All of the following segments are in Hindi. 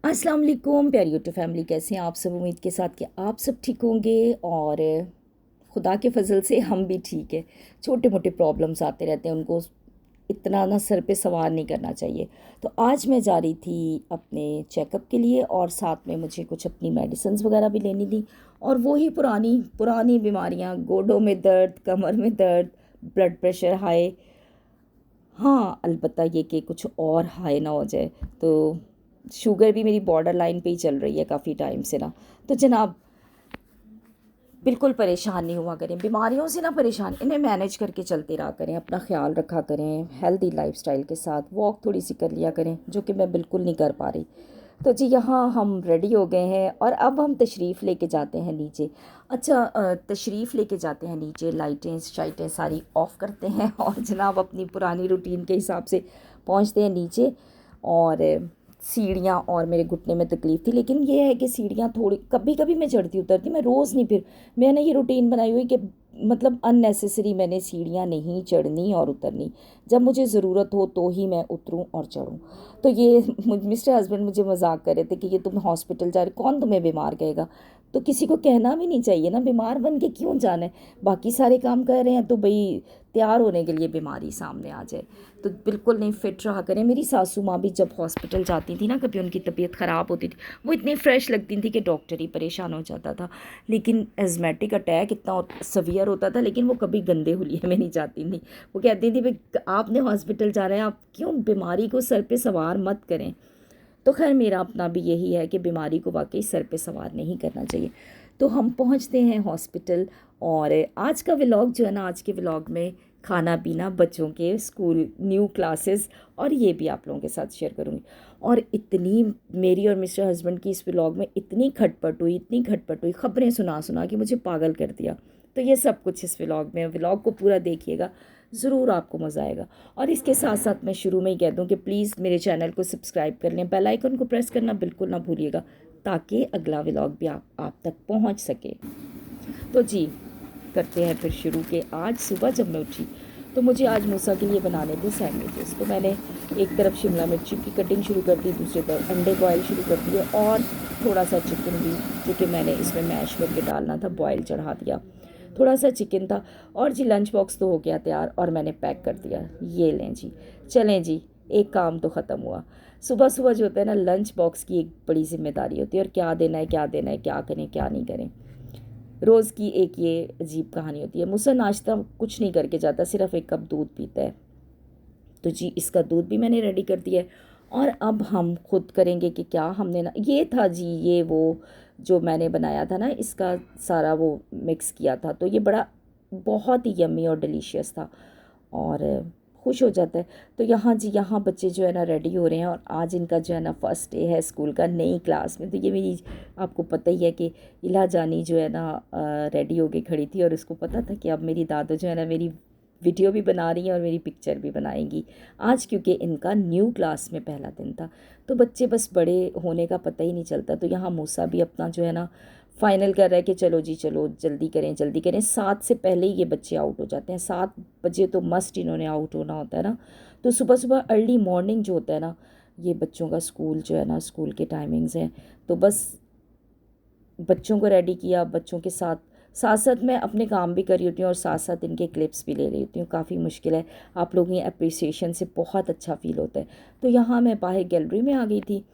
अस्सलाम वालेकुम प्यारी यूट्यूब फैमिली, कैसे हैं आप सब। उम्मीद के साथ कि आप सब ठीक होंगे और खुदा के फजल से हम भी ठीक है। छोटे मोटे प्रॉब्लम्स आते रहते हैं, उनको इतना ना सर पे सवार नहीं करना चाहिए। तो आज मैं जा रही थी अपने चेकअप के लिए और साथ में मुझे कुछ अपनी मेडिसिन्स वगैरह भी लेनी थी। और वही पुरानी पुरानी बीमारियां, गोडों में दर्द, कमर में दर्द, ब्लड प्रेशर हाई। हाँ, अलबत्ता ये कि कुछ और हाई ना हो जाए। तो शुगर भी मेरी बॉर्डर लाइन पे ही चल रही है काफ़ी टाइम से ना। तो जनाब, बिल्कुल परेशान नहीं हुआ करें बीमारियों से ना, परेशान, इन्हें मैनेज करके चलते रहा करें, अपना ख्याल रखा करें, हेल्दी लाइफस्टाइल के साथ वॉक थोड़ी सी कर लिया करें, जो कि मैं बिल्कुल नहीं कर पा रही। तो जी, यहाँ हम रेडी हो गए हैं और अब हम तशरीफ़ लेके जाते हैं नीचे। अच्छा, तशरीफ़ लेके जाते हैं नीचे, लाइटें शाइटें सारी ऑफ़ करते हैं और जनाब अपनी पुरानी रूटीन के हिसाब से पहुँचते हैं नीचे। और सीढ़ियाँ, और मेरे घुटने में तकलीफ़ थी, लेकिन ये है कि सीढ़ियाँ थोड़ी कभी कभी मैं चढ़ती उतरती, मैं रोज़ नहीं। फिर मैंने ये रूटीन बनाई हुई कि मतलब अननेसेसरी मैंने सीढ़ियाँ नहीं चढ़नी और उतरनी। जब मुझे ज़रूरत हो तो ही मैं उतरूँ और चढ़ूँ। तो ये मिस्टर हस्बैंड मुझे मजाक कर रहे थे कि ये तुम हॉस्पिटल जा रहे, कौन तुम्हें बीमार कहेगा। तो किसी को कहना भी नहीं चाहिए ना, बीमार बन के क्यों जाना है। बाकी सारे काम कर रहे हैं तो भाई तैयार होने के लिए बीमारी सामने आ जाए तो बिल्कुल नहीं। फिट रहा करें। मेरी सासू माँ भी जब हॉस्पिटल जाती थी ना, कभी उनकी तबीयत ख़राब होती थी, वो इतनी फ्रेश लगती थी कि डॉक्टर ही परेशान हो जाता था। लेकिन एजमेटिक अटैक इतना सवियर होता था, लेकिन वो कभी गंदे हुलिये में नहीं जाती थी। वो कहती थी भाई आपने हॉस्पिटल जा रहे हैं, आप क्यों बीमारी को सर पे सवार मत करें। तो खैर मेरा अपना भी यही है कि बीमारी को वाकई सर पे सवार नहीं करना चाहिए। तो हम पहुंचते हैं हॉस्पिटल। और आज का व्लॉग जो है ना, आज के व्लॉग में खाना पीना, बच्चों के स्कूल, न्यू क्लासेस, और ये भी आप लोगों के साथ शेयर करूँगी। और इतनी मेरी और मिस्टर हस्बैंड की इस व्लॉग में इतनी खटपट हुई, इतनी खटपट हुई, खबरें सुना सुना कि मुझे पागल कर दिया। तो ये सब कुछ इस व्लॉग में, व्लॉग को पूरा देखिएगा, ज़रूर आपको मज़ा आएगा। और इसके साथ साथ मैं शुरू में ही कह दूं कि प्लीज़ मेरे चैनल को सब्सक्राइब कर लें, बेल आइकन को प्रेस करना बिल्कुल ना भूलिएगा, ताकि अगला व्लॉग भी आप तक पहुंच सके। तो जी, करते हैं फिर शुरू। के आज सुबह जब मैं उठी तो मुझे आज मूसा के लिए बनाने थे सैंडविचेस। तो मैंने एक तरफ शिमला मिर्ची की कटिंग शुरू कर दी, दूसरी तरफ अंडे बॉयल शुरू कर दिए, और थोड़ा सा चिकन भी, जो कि मैंने इसमें मैश करके डालना था, बॉयल चढ़ा दिया। थोड़ा सा चिकन था। और जी लंच बॉक्स तो हो गया तैयार और मैंने पैक कर दिया। ये लें जी, चलें जी, एक काम तो ख़त्म हुआ। सुबह सुबह जो होता है ना, लंच बॉक्स की एक बड़ी जिम्मेदारी होती है, और क्या देना है, क्या देना है, क्या करें क्या नहीं करें, रोज़ की एक ये अजीब कहानी होती है। मुझसे नाश्ता कुछ नहीं करके जाता, सिर्फ एक कप दूध पीता है। तो जी, इसका दूध भी मैंने रेडी कर दिया है। और अब हम खुद करेंगे कि क्या हमने ना, ये था जी, ये वो जो मैंने बनाया था ना, इसका सारा वो मिक्स किया था, तो ये बड़ा बहुत ही यम्मी और डिलीशियस था। और खुश हो जाता है। तो यहाँ जी, यहाँ बच्चे जो है ना रेडी हो रहे हैं, और आज इनका जो है ना फर्स्ट डे है स्कूल का, नई क्लास में। तो ये मेरी, आपको पता ही है कि इला जानी जो है ना रेडी होके खड़ी थी, और उसको पता था कि अब मेरी दादू जो है ना मेरी वीडियो भी बना रही हैं और मेरी पिक्चर भी बनाएंगी आज, क्योंकि इनका न्यू क्लास में पहला दिन था। तो बच्चे बस बड़े होने का पता ही नहीं चलता। तो यहाँ मूसा भी अपना जो है ना फाइनल कर रहा है कि चलो जी चलो, जल्दी करें जल्दी करें, 7 से पहले ही ये बच्चे आउट हो जाते हैं। 7 बजे तो मस्ट इन्होंने आउट होना होता है ना। तो सुबह सुबह अर्ली मॉर्निंग जो होता है ना, ये बच्चों का स्कूल जो है ना, स्कूल के टाइमिंग्स हैं। तो बस बच्चों को रेडी किया, बच्चों के साथ साथ साथ मैं अपने काम भी कर रही होती हूँ, और साथ साथ इनके क्लिप्स भी ले रही होती हूँ। काफ़ी मुश्किल है, आप लोगों की अप्रिसिएशन से बहुत अच्छा फील होता है। तो यहाँ मैं बाहर गैलरी में आ गई थी,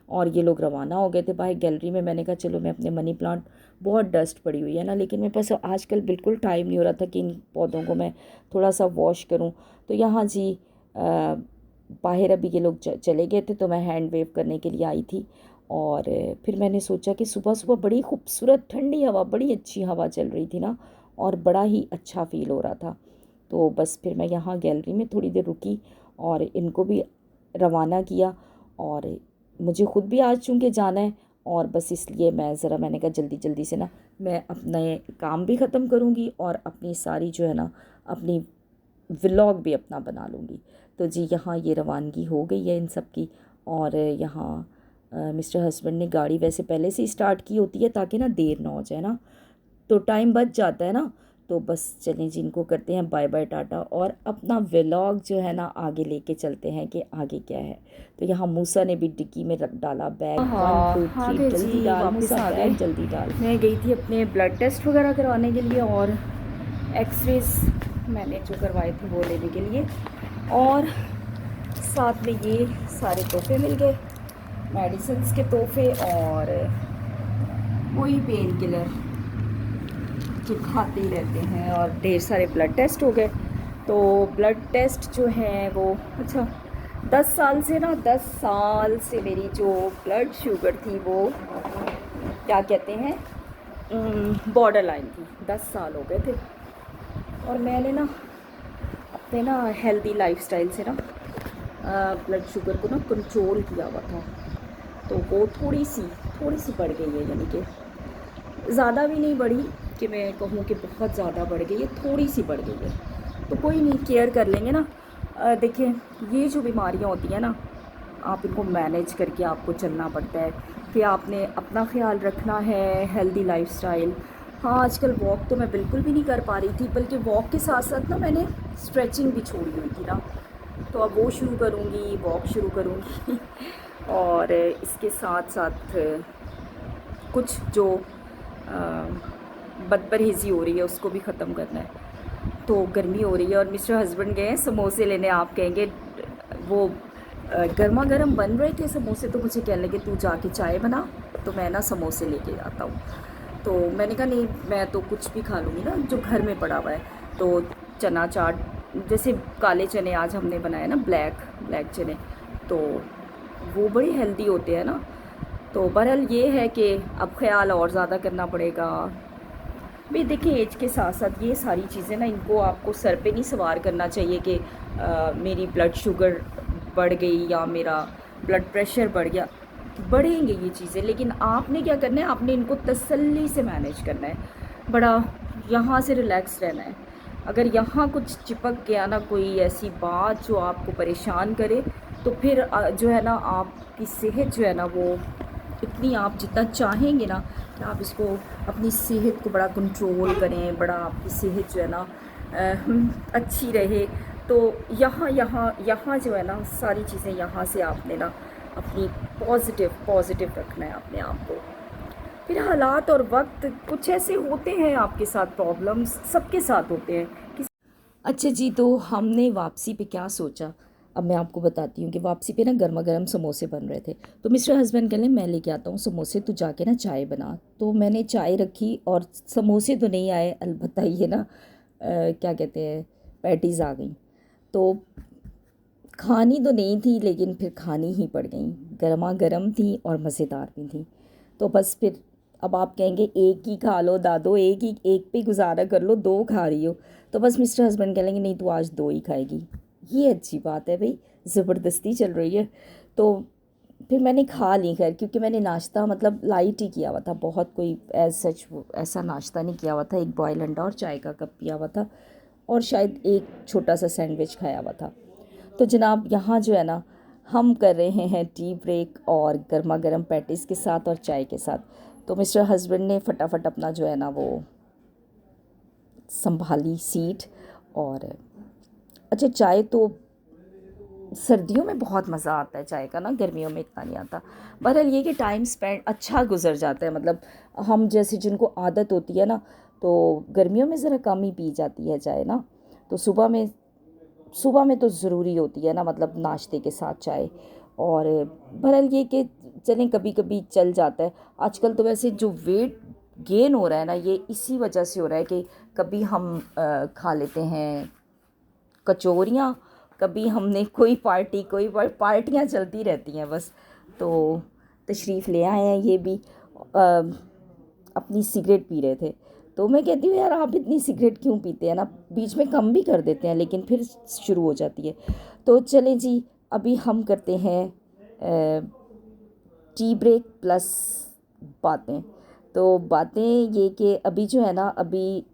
और ये लोग रवाना हो गए थे बाहर गैलरी में। मैंने कहा चलो मैं अपने मनी प्लांट, बहुत डस्ट पड़ी हुई है ना, लेकिन मेरे पास आजकल बिल्कुल टाइम नहीं हो रहा था कि इन पौधों को मैं थोड़ा सा वॉश करूँ। तो यहाँ जी बाहर अभी ये लोग चले गए थे, तो मैं हैंड वेव करने के लिए आई थी। और फिर मैंने सोचा कि सुबह सुबह बड़ी खूबसूरत ठंडी हवा, बड़ी अच्छी हवा चल रही थी ना, और बड़ा ही अच्छा फील हो रहा था। तो बस फिर मैं यहाँ गैलरी में थोड़ी देर रुकी और इनको भी रवाना किया। और मुझे ख़ुद भी आज चूँकि जाना है, और बस इसलिए मैंने कहा जल्दी जल्दी से ना मैं अपने काम भी ख़त्म करूँगी, और अपनी सारी जो है ना अपनी व्लॉग भी अपना बना लूँगी। तो जी, यहाँ ये रवानगी हो गई है इन सब की। और यहाँ मिस्टर हस्बैंड ने गाड़ी वैसे पहले से ही स्टार्ट की होती है, ताकि ना देर ना हो जाए ना, तो टाइम बच जाता है ना। तो बस चलें जी, इनको करते हैं बाय बाय टाटा और अपना व्लॉग जो है ना आगे लेके चलते हैं कि आगे क्या है। तो यहाँ मूसा ने भी डिक्की में रख डाला बैग। 1 2 आ 3 गए जल्दी जी, डाल वापस मूसा, आ गए। बैग जल्दी डाल। मैं गई थी अपने ब्लड टेस्ट वगैरह करवाने के लिए और एक्सरेज मैंने जो करवाए थे वो लेने के लिए, और साथ में ये सारे तोहफे मिल गए, मेडिसिन्स के तोहफे और वही पेन किलर जो खाते ही रहते हैं, और ढेर सारे ब्लड टेस्ट हो गए। तो ब्लड टेस्ट जो है वो, अच्छा 10 साल से ना, 10 साल से मेरी जो ब्लड शुगर थी वो क्या कहते हैं बॉर्डर लाइन थी। 10 साल हो गए थे और मैंने ना अपने ना हेल्दी लाइफस्टाइल से ना ब्लड शुगर को ना कंट्रोल किया हुआ था। तो वो थोड़ी सी बढ़ गई है, यानी कि ज़्यादा भी नहीं बढ़ी कि मैं कहूँ कि बहुत ज़्यादा बढ़ गई है, थोड़ी सी बढ़ गई है। तो कोई नहीं, केयर कर लेंगे ना। देखिए, ये जो बीमारियाँ होती हैं ना, आप इनको मैनेज करके आपको चलना पड़ता है कि आपने अपना ख्याल रखना है, हेल्दी लाइफस्टाइल। हाँ, आजकल वॉक तो मैं बिल्कुल भी नहीं कर पा रही थी, बल्कि वॉक के साथ साथ ना मैंने स्ट्रेचिंग भी छोड़ी हुई थी ना, तो अब वो शुरू करूँगी, वॉक शुरू करूँगी और इसके साथ साथ कुछ जो बदपरहेज़ी हो रही है उसको भी ख़त्म करना है। तो गर्मी हो रही है और मिस्टर हस्बैंड गए हैं समोसे लेने। आप कहेंगे वो गर्मा गर्म बन रहे थे समोसे, तो मुझे कहने लगे तू जाके चाय बना, तो मैं ना समोसे लेके जाता हूँ। तो मैंने कहा नहीं, मैं तो कुछ भी खा लूँगी ना जो घर में पड़ा हुआ है। तो चना चाट, जैसे काले चने आज हमने बनाए ना, ब्लैक चने, तो वो बड़े हेल्दी होते हैं ना। तो बहरहाल ये है कि अब ख्याल और ज़्यादा करना पड़ेगा भाई। देखिए, एज के साथ साथ ये सारी चीज़ें ना, इनको आपको सर पे नहीं सवार करना चाहिए कि मेरी ब्लड शुगर बढ़ गई या मेरा ब्लड प्रेशर बढ़ गया। बढ़ेंगे ये चीज़ें, लेकिन आपने क्या करना है, आपने इनको तसल्ली से मैनेज करना है, बड़ा यहाँ से रिलैक्स रहना है। अगर यहाँ कुछ चिपक गया ना, कोई ऐसी बात जो आपको परेशान करे, तो फिर जो है ना आपकी सेहत जो है ना वो, इतनी आप जितना चाहेंगे ना कि आप इसको, अपनी सेहत को बड़ा कंट्रोल करें, बड़ा आपकी सेहत जो है ना अच्छी रहे, तो यहाँ जो है ना सारी चीज़ें, यहाँ से आपने ना अपनी पॉजिटिव रखना है अपने आप को। फिर हालात और वक्त कुछ ऐसे होते हैं आपके साथ, प्रॉब्लम्स सबके साथ होते हैं। अच्छा जी, तो हमने वापसी पे क्या सोचा, अब मैं आपको बताती हूँ कि वापसी पे ना गर्मा गर्म समोसे बन रहे थे। तो मिस्टर हस्बैंड कह रहे मैं लेके आता हूँ समोसे, तू जाके ना चाय बना। तो मैंने चाय रखी और समोसे तो नहीं आए, अलबत्ता ये ना क्या कहते हैं, पैटीज़ आ गई। तो खानी तो नहीं थी, लेकिन फिर खानी ही पड़ गई। गर्मा गर्म थी और मज़ेदार भी थी। तो बस फिर, अब आप कहेंगे एक ही खा लो दादो, एक पे गुजारा कर लो, 2 खा रही हो। तो बस मिस्टर हस्बैंड कहेंगे नहीं, तू आज 2 ही खाएगी। ये अच्छी बात है भाई, ज़बरदस्ती चल रही है। तो फिर मैंने खा ली खैर, क्योंकि मैंने नाश्ता मतलब लाइट ही किया हुआ था, बहुत कोई एज सच ऐसा नाश्ता नहीं किया हुआ था। एक बॉयल अंडा और चाय का कप पिया हुआ था और शायद एक छोटा सा सैंडविच खाया हुआ था। तो जनाब यहाँ जो है ना, हम कर रहे हैं टी ब्रेक और गर्मा गर्म पैटीज़ के साथ और चाय के साथ। तो मिस्टर हस्बैंड ने फटाफट अपना जो है ना वो संभाली सीट। और अच्छा, चाय तो सर्दियों में बहुत मज़ा आता है चाय का ना, गर्मियों में इतना नहीं आता। बहरहाल ये कि टाइम स्पेंड अच्छा गुजर जाता है, मतलब हम जैसे जिनको आदत होती है ना, तो गर्मियों में ज़रा कम ही पी जाती है चाय ना। तो सुबह में तो ज़रूरी होती है ना, मतलब नाश्ते के साथ चाय। और बहरहाल ये कि चलें, कभी कभी चल जाता है। आजकल तो वैसे जो वेट गेन हो रहा है ना, ये इसी वजह से हो रहा है कि कभी हम खा लेते हैं कचौरियाँ, कभी हमने कोई पार्टियाँ चलती रहती हैं बस। तो तशरीफ़ ले आए हैं ये भी, अपनी सिगरेट पी रहे थे। तो मैं कहती हूँ यार, आप इतनी सिगरेट क्यों पीते हैं ना, बीच में कम भी कर देते हैं लेकिन फिर शुरू हो जाती है। तो चलें जी, अभी हम करते हैं टी ब्रेक प्लस बातें। तो बातें ये कि अभी जो है ना, अभी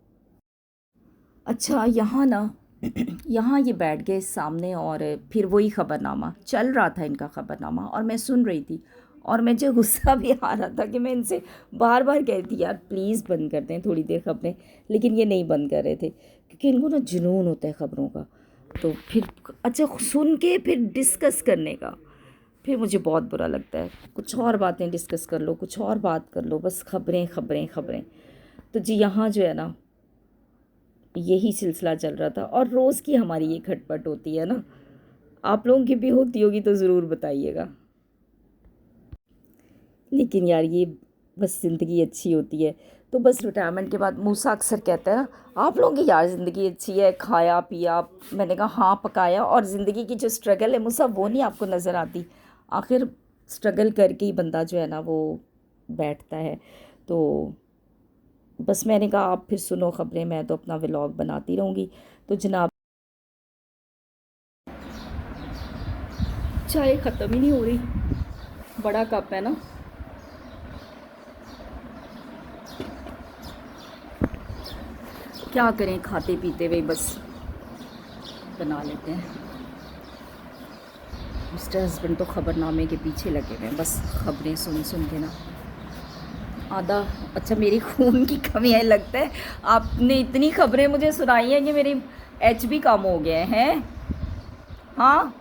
अच्छा यहाँ ना यहाँ ये बैठ गए सामने और फिर वही ख़बरनामा चल रहा था, इनका ख़बरनामा, और मैं सुन रही थी। और मुझे गुस्सा भी आ रहा था कि मैं इनसे बार बार कह रही थी यार प्लीज़ बंद कर दें थोड़ी देर खबरें, लेकिन ये नहीं बंद कर रहे थे क्योंकि इनको ना जुनून होता है ख़बरों का। तो फिर अच्छा सुन के फिर डिस्कस करने का फिर मुझे बहुत बुरा लगता है। कुछ और बातें डिस्कस कर लो, कुछ और बात कर लो, बस खबरें खबरें खबरें। तो जी यहाँ जो है ना यही सिलसिला चल रहा था और रोज़ की हमारी ये खटपट होती है ना। आप लोगों की भी होती होगी तो ज़रूर बताइएगा। लेकिन यार ये बस ज़िंदगी अच्छी होती है। तो बस रिटायरमेंट के बाद मूसा अक्सर कहता है ना आप लोगों की यार ज़िंदगी अच्छी है, खाया पिया। मैंने कहा हाँ पकाया, और ज़िंदगी की जो स्ट्रगल है मूसा वो नहीं आपको नज़र आती। आखिर स्ट्रगल करके ही बंदा जो है ना वो बैठता है। तो बस मैंने कहा आप फिर सुनो ख़बरें, मैं तो अपना व्लॉग बनाती रहूँगी। तो जनाब चाय ख़त्म ही नहीं हो रही, बड़ा कप है ना। क्या करें, खाते पीते हुए बस बना लेते हैं। मिस्टर हस्बैंड तो ख़बरनामे के पीछे लगे हुए हैं, बस ख़बरें सुन सुन के ना आधा। अच्छा मेरी खून की कमी है लगता है, आपने इतनी ख़बरें मुझे सुनाई हैं कि मेरी HB कम हो गए हैं। हाँ,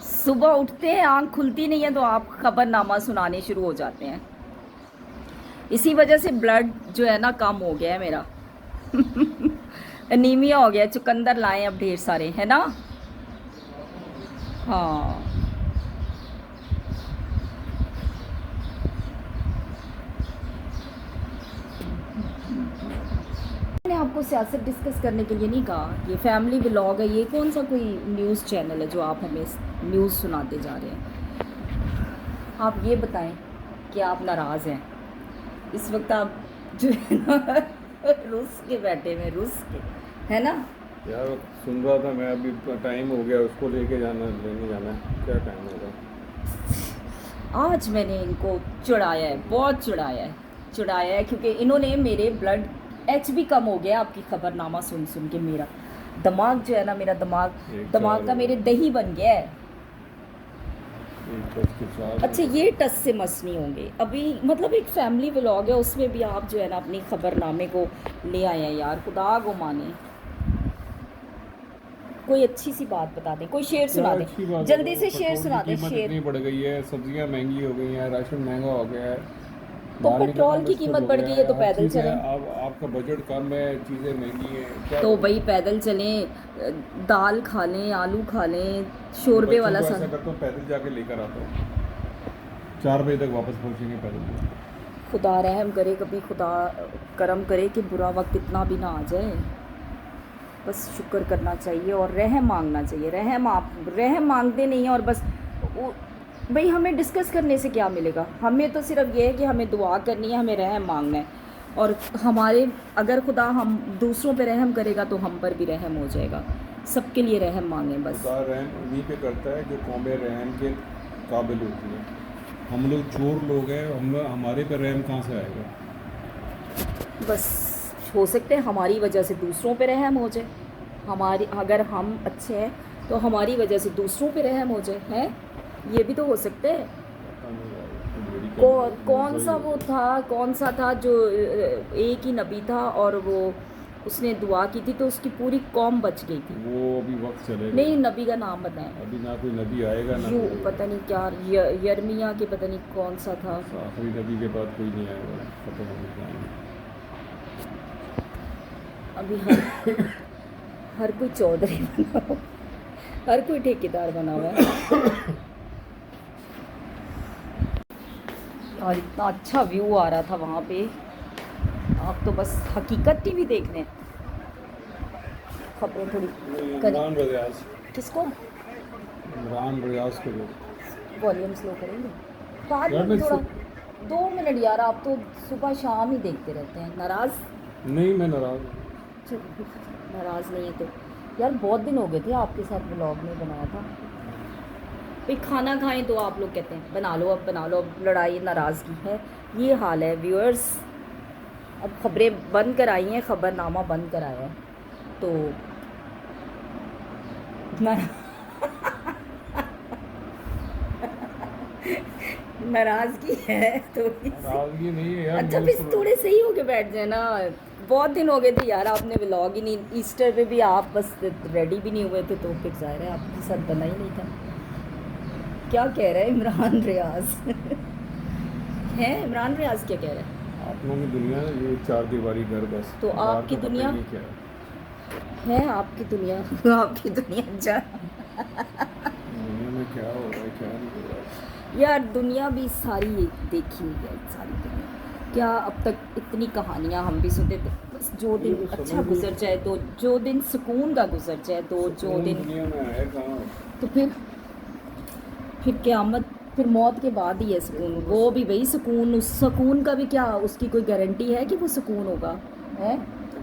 सुबह उठते हैं आँख खुलती नहीं है तो आप ख़बरनामा सुनाने शुरू हो जाते हैं। इसी वजह से ब्लड जो है ना कम हो गया है मेरा। एनीमिया हो गया, चुकंदर लाए अब ढेर सारे, है ना। हाँ मैंने आपको सियासत डिस्कस करने के लिए नहीं कहा, ये फैमिली व्लॉग है। ये कौन सा कोई न्यूज़ चैनल है जो आप हमें न्यूज़ सुनाते जा रहे हैं। आप ये बताएं कि आप नाराज़ हैं इस वक्त, आप जो है ना रुस के बैठे हुए, रुस के, है ना। यार सुन रहा था मैं, अभी टाइम हो गया उसको लेके लेने जाना है। क्या टाइम होगा? आज मैंने इनको चिढ़ाया है, बहुत चिढ़ाया है क्योंकि इन्होंने मेरे ब्लड HB कम हो गया आपकी ख़बरनामा सुन सुन के। मेरा दिमाग जो है ना, मेरा दिमाग का मेरे दही बन गया है। अच्छा ये टस से मस नहीं होंगे अभी, मतलब एक फैमिली व्लॉग है उसमें भी आप जो है ना अपनी ख़बरनामे को ले आए हैं। यार खुदा को माने, कोई अच्छी सी बात बता दें, कोई शेर सुना दें, जल्दी से शेर सुना दें। शेर इतनी बढ़ गई है, सब्जियां महंगी हो गई हैं, राशन महंगा हो गया है, तो बाहर पेट्रोल निकलना की मुश्किल कीमत हो बढ़ गया गई है तो हर पैदल चीज़ है। चलें। अब आपका बजट कम है, चीज़ें महंगी हैं, क्या तो करें? भाई पैदल चलें, दाल खा लें, आलू खा लें, शोरबे बच्चों वाला को ऐसा सा। करता हूँ पैदल जाके लेकर आता हूँ, 4 बजे तक वापस पहुँचेंगे पैदल। खुदा रहम करे, कभी खुदा करम करे कि बुरा वक्त इतना भी ना आ जाए। बस शुक्र करना चाहिए और रहम मांगना चाहिए। रहम मांगते नहीं हैं और बस भाई हमें डिस्कस करने से क्या मिलेगा। हमें तो सिर्फ ये है कि हमें दुआ करनी है, हमें रहम मांगना है। और हमारे अगर खुदा हम दूसरों पे रहम करेगा तो हम पर भी रहम हो जाएगा। सबके लिए रहम मांगें बस। खुदा रहम उन्हीं पे करता है जो कौमें रहम के काबिल होती हैं। हम लोग चोर लोग हैं, हमारे पे रहम कहाँ से आएगा? बस हो सकते हैं हमारी वजह से दूसरों पे रहम हो जाए। हमारी अगर हम अच्छे हैं तो हमारी वजह से दूसरों पे रहम हो जाए, हैं, ये भी तो हो सकता है। कौन सा था जो एक ही नबी था और वो उसने दुआ की थी तो उसकी पूरी कौम बच गई थी। वो अभी वक्त चलेगा। नहीं, नबी का नाम बताएं। अभी ना कोई नबी आएगा ना यू कोई, पता नहीं क्या यर्मिया के पता नहीं कौन सा था। आखिरी नबी के बाद कोई नहीं आएगा, खत्म हो जाएगा। अभी हर कोई चौधरी बना हुआ, हर कोई ठेकेदार बना हुआ है। और इतना अच्छा व्यू आ रहा था वहाँ पे, आप तो बस हकीकत टीवी देख रहे हैं। खबरें थोड़ी इमरान रियाज, किसको इमरान रियाज को दो। वॉल्यूम स्लो करेंगे बाद यार में मैं थोड़ा। 2 मिनट यार, आप तो सुबह शाम ही देखते रहते हैं। नाराज़ नहीं, मैं नाराज़। नाराज़ नहीं है तो यार बहुत दिन हो गए थे आपके साथ व्लॉग नहीं बनाया था। भाई खाना खाएं तो आप लोग कहते हैं बना लो अब बना लो, अब लड़ाई नाराज़गी है, ये हाल है व्यूअर्स। अब खबरें बंद कर आई हैं, ख़बरनामा बंद कराया है तो नाराज़गी है तो नाराजगी नहीं है यार, अच्छा मैं फिर थोड़े सही होके बैठ जाए ना। बहुत दिन हो गए थे यार, आपने व्लॉग ही नहीं, ईस्टर पे भी आप बस रेडी भी नहीं हुए थे, तो फिर ज़ाहिर है आपके साथ बना ही नहीं था। क्या कह रहा है इमरान रियाज है इमरान रियाज क्या कह रहा है? आप लोगों की दुनिया ये चार दीवारी घर बस, तो बाहर आपकी का पता दुनिया ही नहीं क्या है, आपकी दुनिया आपकी दुनिया जा दुनिया में क्या हो रहा है क्या नहीं हो रहा है। यार दुनिया भी सारी देखी हुई है, सारी दुनिया क्या, अब तक इतनी कहानियाँ हम भी सुनते थे। बस जो ये दिन तो अच्छा समझ लो, गुजर जाए, तो जो दिन सुकून का गुजर जाए, तो जो सुकून दिन, दुनिया में है कहाँ। तो फिर क़यामत, फिर मौत के बाद ही है सुकून। वो भी भाई सुकून, उस सुकून का भी क्या, उसकी कोई गारंटी है कि वो सुकून होगा है?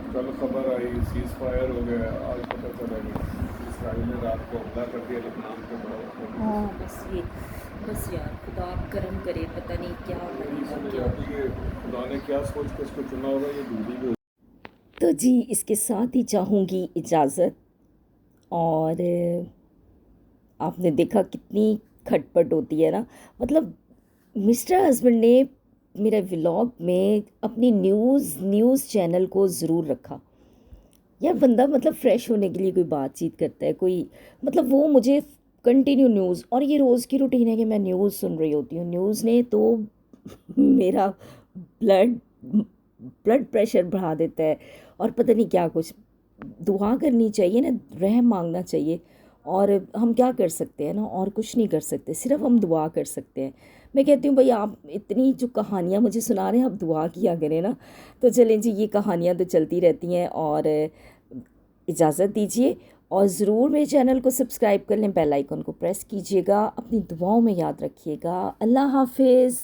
कल खबर आई सीज फायर हो गया, आज पता चला कि इसराइल ने रात को हमला कर दिया लबनान पे बड़ा। हाँ बस यार खुदा करम करे, पता नहीं क्या बनेगा समझ क्या। आती है खुदा ने क्या सोच के इसको चुना होगा, ये दूरी भी। तो जी इसके साथ ही चाहूँगी इजाज़त। और आपने देखा कितनी खटपट होती है ना, मतलब मिस्टर हस्बैंड ने मेरे व्लॉग में अपनी न्यूज़ चैनल को ज़रूर रखा। यार बंदा मतलब फ्रेश होने के लिए कोई बातचीत करता है, कोई मतलब वो मुझे कंटिन्यू न्यूज़, और ये रोज़ की रूटीन है कि मैं न्यूज़ सुन रही होती हूँ। न्यूज़ ने तो मेरा ब्लड ब्लड प्रेशर बढ़ा देता है, और पता नहीं क्या कुछ। दुआ करनी चाहिए ना, रहम मांगना चाहिए। और हम क्या कर सकते हैं ना, और कुछ नहीं कर सकते, सिर्फ हम दुआ कर सकते हैं। मैं कहती हूँ भाई आप इतनी जो कहानियाँ मुझे सुना रहे हैं, आप दुआ किया करें ना। तो चलें जी, ये कहानियाँ तो चलती रहती हैं, और इजाज़त दीजिए। और ज़रूर मेरे चैनल को सब्सक्राइब कर लें, बेल आइकन को प्रेस कीजिएगा, अपनी दुआओं में याद रखिएगा। अल्लाह हाफिज़।